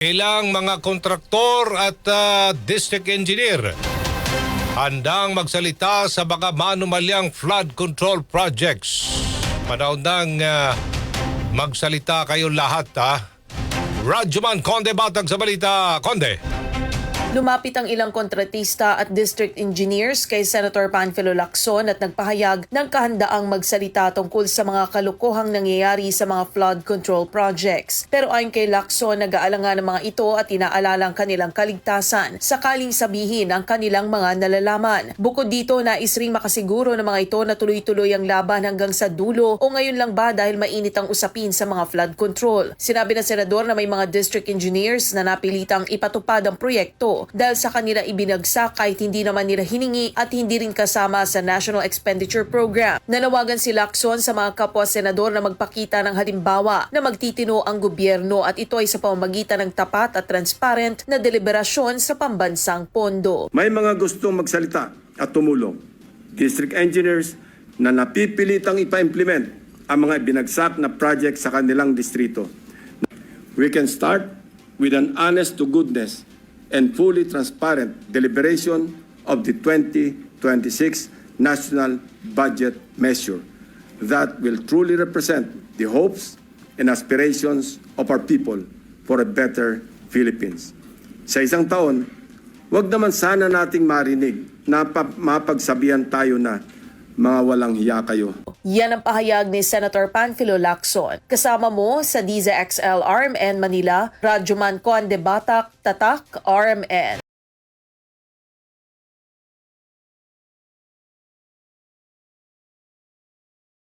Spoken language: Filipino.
Ilang mga kontraktor at district engineer handang magsalita sa mga manumalyang flood control projects. Panahon nang magsalita kayo lahat ha. Radyoman Conde Batag sa balita. Conde. Lumapit ang ilang kontratista at district engineers kay Senator Panfilo Lacson at nagpahayag ng kahandaang magsalita tungkol sa mga kalukuhang nangyayari sa mga flood control projects. Pero ayon kay Lacson, nag-aalangan ng mga ito at inaalala ang kanilang kaligtasan sakaling sabihin ang kanilang mga nalalaman. Bukod dito, nais ring makasiguro ng mga ito na tuloy-tuloy ang laban hanggang sa dulo o ngayon lang ba dahil mainit ang usapin sa mga flood control. Sinabi ng senador na may mga district engineers na napilitang ipatupad ang proyekto dahil sa kanila ibinagsak kahit hindi naman nila hiningi at hindi rin kasama sa National Expenditure Program. Nanawagan si Lacson sa mga kapwa-senador na magpakita ng halimbawa na magtitino ang gobyerno at ito ay sa pamamagitan ng tapat at transparent na deliberasyon sa pambansang pondo. May mga gustong magsalita at tumulong. District engineers na napipilitang ipa-implement ang mga binagsak na project sa kanilang distrito. We can start with an honest to goodness and fully transparent deliberation of the 2026 National Budget Measure that will truly represent the hopes and aspirations of our people for a better Philippines. Sa isang taon, wag naman sana nating marinig na mapagsabihan tayo na mga walang hiya kayo. Yan ang pahayag ni Senator Panfilo Lacson. Kasama mo sa DZXL RMN Manila, Radyoman Conde Batag, Tatak RMN.